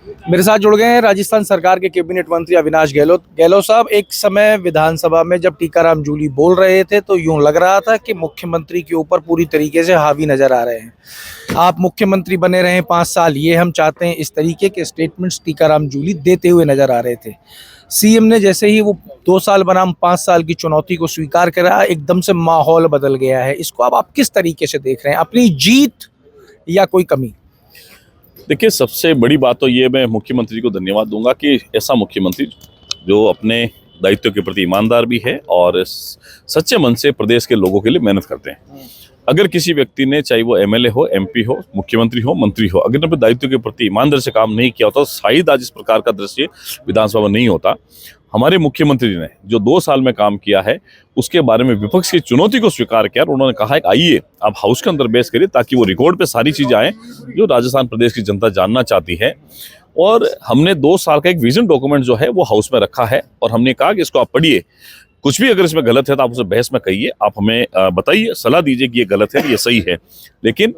मेरे साथ जुड़ गए हैं राजस्थान सरकार के कैबिनेट मंत्री अविनाश गहलोत। गहलोत साहब, एक समय विधानसभा में जब टीकाराम जूली बोल रहे थे तो यूं लग रहा था कि मुख्यमंत्री के ऊपर पूरी तरीके से हावी नजर आ रहे हैं। आप मुख्यमंत्री बने रहे 5 साल, ये हम चाहते हैं, इस तरीके के स्टेटमेंट्स टीकाराम जूली देते हुए नजर आ रहे थे। सीएम ने जैसे ही वो 2 साल बनाम 5 साल की चुनौती को स्वीकार करा, एकदम से माहौल बदल गया है। इसको अब आप किस तरीके से देख रहे हैं, अपनी जीत या कोई कमी? देखिए, सबसे बड़ी बात तो ये, मैं मुख्यमंत्री को धन्यवाद दूंगा कि ऐसा मुख्यमंत्री जो अपने दायित्व के प्रति ईमानदार भी है और सच्चे मन से प्रदेश के लोगों के लिए मेहनत करते हैं। अगर किसी व्यक्ति ने, चाहे वो एमएलए हो, एमपी हो, मुख्यमंत्री हो, मंत्री हो, अगर अपने दायित्व के प्रति ईमानदारी से काम नहीं किया होता तो शायद आज इस प्रकार का दृश्य विधानसभा में नहीं होता। हमारे मुख्यमंत्री ने जो 2 साल में काम किया है उसके बारे में विपक्ष की चुनौती को स्वीकार किया और उन्होंने कहा है आइए आप हाउस के अंदर बहस करिए ताकि वो रिकॉर्ड पे सारी चीजें आए जो राजस्थान प्रदेश की जनता जानना चाहती है। और हमने 2 साल का एक विजन डॉक्यूमेंट जो है वो हाउस में रखा है और हमने कहा कि इसको आप पढ़िए, कुछ भी अगर इसमें गलत है तो आप उसे बहस में कहिए, आप हमें बताइए, सलाह दीजिए कि ये गलत है, ये सही है। लेकिन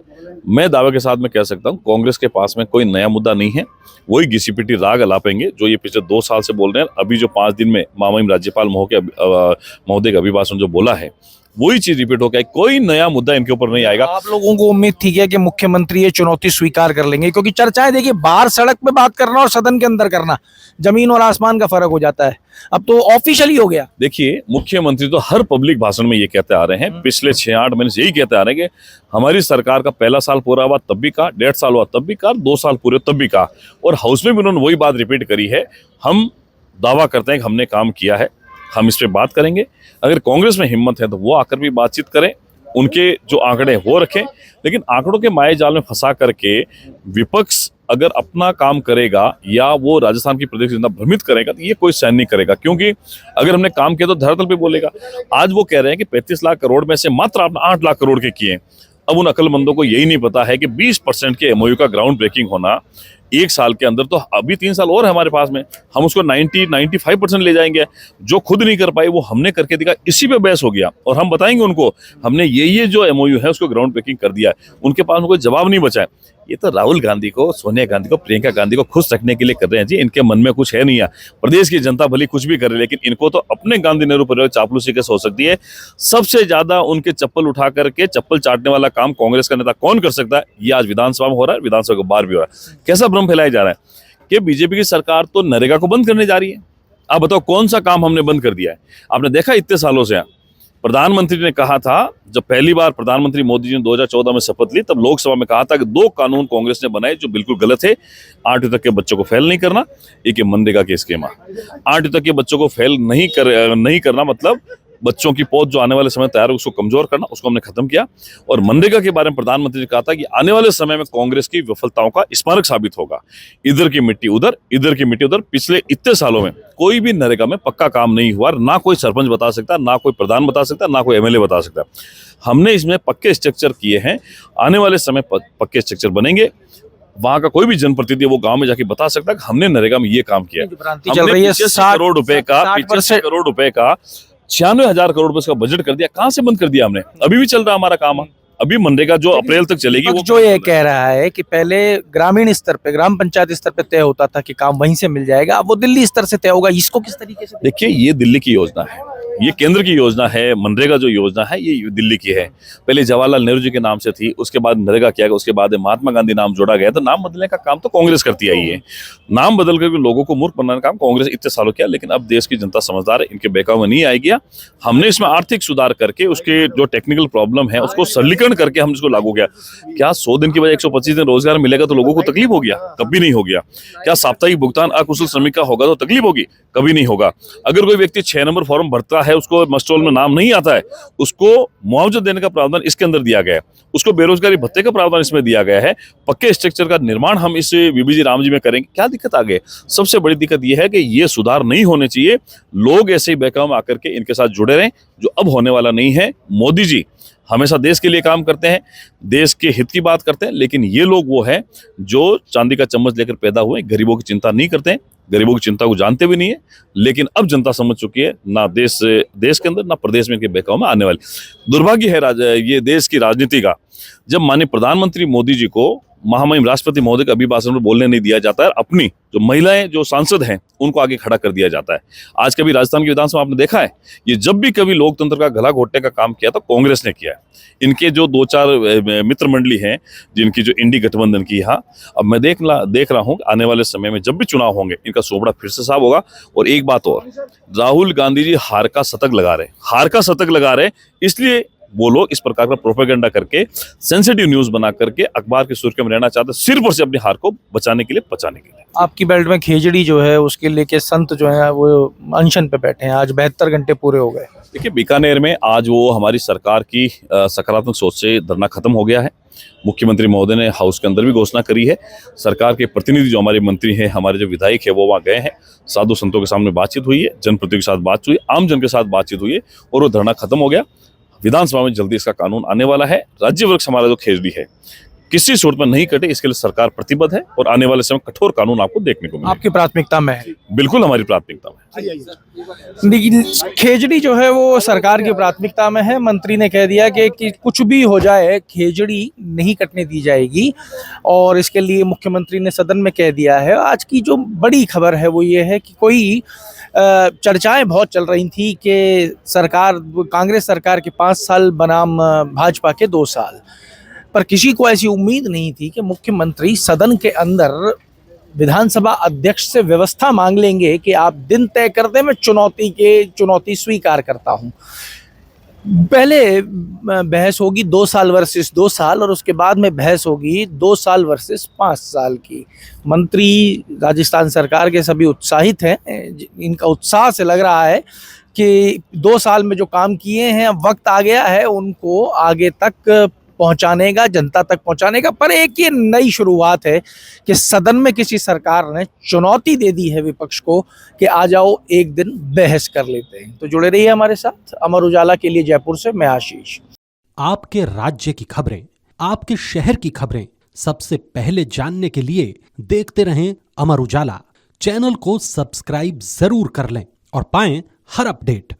मैं दावे के साथ में कह सकता हूं कांग्रेस के पास में कोई नया मुद्दा नहीं है। वही घिसी पिटी राग अलापेंगे जो ये पिछले 2 साल से बोल रहे हैं। अभी जो 5 दिन में महामहिम राज्यपाल महोदय का अभिभाषण जो बोला है वही चीज रिपीट हो गया। कोई नया मुद्दा इनके ऊपर नहीं आएगा। आप लोगों को उम्मीद थी क्या कि मुख्यमंत्री ये चुनौती स्वीकार कर लेंगे? क्योंकि चर्चाएं, देखिए, बाहर सड़क पे बात करना और सदन के अंदर करना, जमीन और आसमान का फर्क हो जाता है। अब तो ऑफिशियली हो गया। देखिए, मुख्यमंत्री तो हर पब्लिक भाषण में ये कहते आ रहे हैं, पिछले 6-8 महीने से यही कहते आ रहे हैं कि हमारी सरकार का पहला साल पूरा हुआ तब भी कहा, 1.5 साल हुआ तब भी कहा, 2 साल पूरे तब भी कहा, और हाउस में भी उन्होंने वही बात रिपीट करी है। हम दावा करते हैं कि हमने काम किया है, हम इस पे बात करेंगे। अगर कांग्रेस में हिम्मत है तो वो आकर भी बातचीत करें, उनके जो आंकड़े वो रखें, लेकिन आंकड़ों के माया जाल में फंसा करके विपक्ष अगर अपना काम करेगा या वो राजस्थान की प्रदेश जनता भ्रमित करेगा तो ये कोई सहन नहीं करेगा। क्योंकि अगर हमने काम किया तो धरातल पे बोलेगा। आज वो कह रहे हैं कि 35 लाख करोड़ में से मात्र आपने 8 लाख करोड़ के किए। अब उन अकलमंदों को यही नहीं पता है कि 20% के एमओयू का ग्राउंड ब्रेकिंग होना 1 साल के अंदर, तो अभी 3 साल और है हमारे पास में, हम उसको 90-95% ले जाएंगे। जो खुद नहीं कर पाए वो हमने करके दिखा, इसी पे बहस हो गया। और हम बताएंगे उनको हमने ये जो एमओयू है उसको ग्राउंड ब्रेकिंग कर दिया है। उनके पास में कोई जवाब नहीं बचा है। ये तो राहुल गांधी को, सोनिया गांधी को, प्रियंका गांधी को खुश रखने के लिए कर रहे हैं जी। इनके मन में कुछ है नहीं है। प्रदेश की जनता भली कुछ भी करे, लेकिन इनको तो अपने गांधी नेहरू परिवार चापलूसी कैसे हो सकती है। सबसे ज्यादा उनके चप्पल उठा करके चप्पल चाटने वाला काम कांग्रेस का नेता कौन कर सकता है? ये आज विधानसभा में हो रहा है, विधानसभा के बाहर भी हो रहा है। कैसा भ्रम फैलाया जा रहा है कि बीजेपी की सरकार तो नरेगा को बंद करने जा रही है। आप बताओ कौन सा काम हमने बंद कर दिया है? आपने देखा इतने सालों से प्रधानमंत्री ने कहा था, जब पहली बार प्रधानमंत्री मोदी जी ने 2014 में शपथ ली तब लोकसभा में कहा था कि 2 कानून कांग्रेस ने बनाए जो बिल्कुल गलत है। 8वीं तक के बच्चों को फेल नहीं करना, एक मनरेगा के स्कीम। 8वीं तक के बच्चों को फेल नहीं करना मतलब बच्चों की पहुंच जो आने वाले समय तैयार है उसको कमजोर करना, उसको हमने खत्म किया। और मनरेगा के बारे में प्रधानमंत्री ने कहा था कि आने वाले समय में कांग्रेस की विफलताओं का स्मारक साबित होगा। इधर की मिट्टी उधर, इधर की मिट्टी उधर। पिछले इतने सालों में कोई भी नरेगा में पक्का काम नहीं हुआ। ना कोई सरपंच बता सकता, ना कोई प्रधान बता सकता, ना कोई एमएलए बता सकता। हमने इसमें पक्के स्ट्रक्चर किए हैं। आने वाले समय पक्के स्ट्रक्चर बनेंगे। वहां का कोई भी जनप्रतिनिधि वो गांव में जाके बता सकता है कि हमने नरेगा में ये काम किया। चल रही है 60 करोड़ रुपए का, 85 करोड़ रुपए का, 96,000 करोड़ रुपए का बजट कर दिया। कहां से बंद कर दिया हमने? अभी भी चल रहा हमारा काम। अभी मनरेगा जो अप्रैल तक चलेगी वो जो ये कह रहा है कि पहले ग्रामीण स्तर पे, ग्राम पंचायत स्तर पे तय होता था कि काम वहीं से मिल जाएगा, अब वो दिल्ली स्तर से तय होगा। इसको किस तरीके से? देखिए, ये दिल्ली की योजना है, ये केंद्र की योजना है। मनरेगा जो योजना है ये दिल्ली की है। पहले जवाहरलाल नेहरू जी के नाम से थी, उसके बाद नरेगा किया गया, उसके बाद महात्मा गांधी नाम जोड़ा गया। तो नाम बदलने का काम तो कांग्रेस करती आई है। नाम बदल करके लोगों को मूर्ख बनाने का काम कांग्रेस इतने सालों किया। लेकिन अब देश की जनता समझदार है, इनके बहकावे में नहीं आएगी। हमने इसमें आर्थिक सुधार करके उसके जो टेक्निकल प्रॉब्लम है उसको सरलीकरण करके हम इसको लागू किया। क्या 100 दिन की बजाय 125 दिन रोजगार मिलेगा तो लोगों को तकलीफ हो गया? कभी नहीं हो गया। क्या साप्ताहिक भुगतान अकुशल श्रमिक का होगा तो तकलीफ होगी? कभी नहीं होगा। अगर कोई व्यक्ति 6 नंबर फॉर्म भरता है, उसको मस्टोल में नाम नहीं आता है, उसको मुआवजा देने का प्रावधान इसके अंदर दिया गया है। उसको बेरोजगारी भत्ते का प्रावधान इसमें दिया गया है। पक्के स्ट्रक्चर का निर्माण हम इस बीबीजी राम जी में करेंगे। क्या दिक्कत आ गई? सबसे बड़ी दिक्कत यह है कि ये सुधार नहीं होने चाहिए। लोग ऐसे ही बहकावे में आकर के इनके साथ जुड़े रहें, जो अब होने वाला नहीं है। मोदी जी हमेशा देश के लिए काम करते हैं, देश के हित की बात करते हैं, लेकिन ये लोग वो हैं जो चांदी का चम्मच लेकर पैदा हुए, गरीबों की चिंता नहीं करते हैं, गरीबों की चिंता को जानते भी नहीं है। लेकिन अब जनता समझ चुकी है, ना देश के अंदर ना प्रदेश में इनके बहकावे में आने वाली। दुर्भाग्य है ये देश की राजनीति का, जब माननीय प्रधानमंत्री मोदी जी को महामहिम राष्ट्रपति महोदय का अभिभाषण में बोलने नहीं दिया जाता है। अपनी जो महिलाएं जो सांसद हैं उनको आगे खड़ा कर दिया जाता है। आज कभी राजस्थान की विधानसभा आपने देखा है, ये जब भी कभी लोकतंत्र का गला घोटने का काम किया तो कांग्रेस ने किया है। इनके जो 2-4 मित्र मंडली हैं जिनकी जो इंडी गठबंधन की, यहाँ अब मैं देख रहा हूँ आने वाले समय में जब भी चुनाव होंगे इनका सोबड़ा फिर से साफ होगा। और एक बात और, राहुल गांधी जी हार का शतक लगा रहे, इसलिए वो लोग इस प्रकार का प्रोपेगेंडा करके सेंसिटिव न्यूज बना करके अखबार की सुर्खियों में रहना चाहते, सिर्फ और सिर्फ अपनी हार को बचाने के लिए। आपकी बेल्ट में खेजड़ी जो है उसके लेके संत जो है वो अनशन पे बैठे हैं, आज 72 घंटे पूरे हो गए। देखिए, बीकानेर में आज वो हमारी सरकार की सकारात्मक सोच से धरना खत्म हो गया है। मुख्यमंत्री महोदय ने हाउस के अंदर भी घोषणा करी है। सरकार के प्रतिनिधि जो हमारे मंत्री हैं, हमारे जो विधायक है, वो वहाँ गए हैं, साधु संतों के सामने बातचीत हुई है, जनप्रतिनिधियों के साथ बात हुई, आम जन के साथ बातचीत हुई है और वो धरना खत्म हो गया। विधानसभा में जल्दी इसका कानून आने वाला है। राज्य वृक्ष हमारा जो खेजड़ी है किसी सूरत में नहीं कटे, इसके लिए सरकार प्रतिबद्ध है और आने वाले समय कठोर कानून आपको देखने को मिलेगा। आपकी प्राथमिकता में है? बिल्कुल हमारी प्राथमिकता में है। लेकिन खेजड़ी जो है वो सरकार की प्राथमिकता में है। मंत्री ने कह दिया कि कुछ भी हो जाए खेजड़ी नहीं कटने दी जाएगी और इसके लिए मुख्यमंत्री ने सदन में कह दिया है। आज की जो बड़ी खबर है वो ये है कि कोई चर्चाएं बहुत चल रही थी कि कांग्रेस सरकार के 5 साल बनाम भाजपा के 2 साल, पर किसी को ऐसी उम्मीद नहीं थी कि मुख्यमंत्री सदन के अंदर विधानसभा अध्यक्ष से व्यवस्था मांग लेंगे कि आप दिन तय कर दें, मैं चुनौती स्वीकार करता हूं। पहले बहस होगी 2 साल वर्सेस 2 साल और उसके बाद में बहस होगी 2 साल वर्सेस 5 साल की। मंत्री राजस्थान सरकार के सभी उत्साहित हैं। इनका उत्साह से लग रहा है कि 2 साल में जो काम किए हैं अब वक्त आ गया है उनको आगे तक पहुंचाने का, जनता तक पहुंचाने का। पर एक ये नई शुरुआत है कि सदन में किसी सरकार ने चुनौती दे दी है विपक्ष को कि आ जाओ एक दिन बहस कर लेते हैं। तो जुड़े रहिए हमारे साथ। अमर उजाला के लिए जयपुर से मैं आशीष। आपके राज्य की खबरें, आपके शहर की खबरें सबसे पहले जानने के लिए देखते रहें अमर उजाला। चैनल को सब्सक्राइब जरूर कर लें और पाएं हर अपडेट।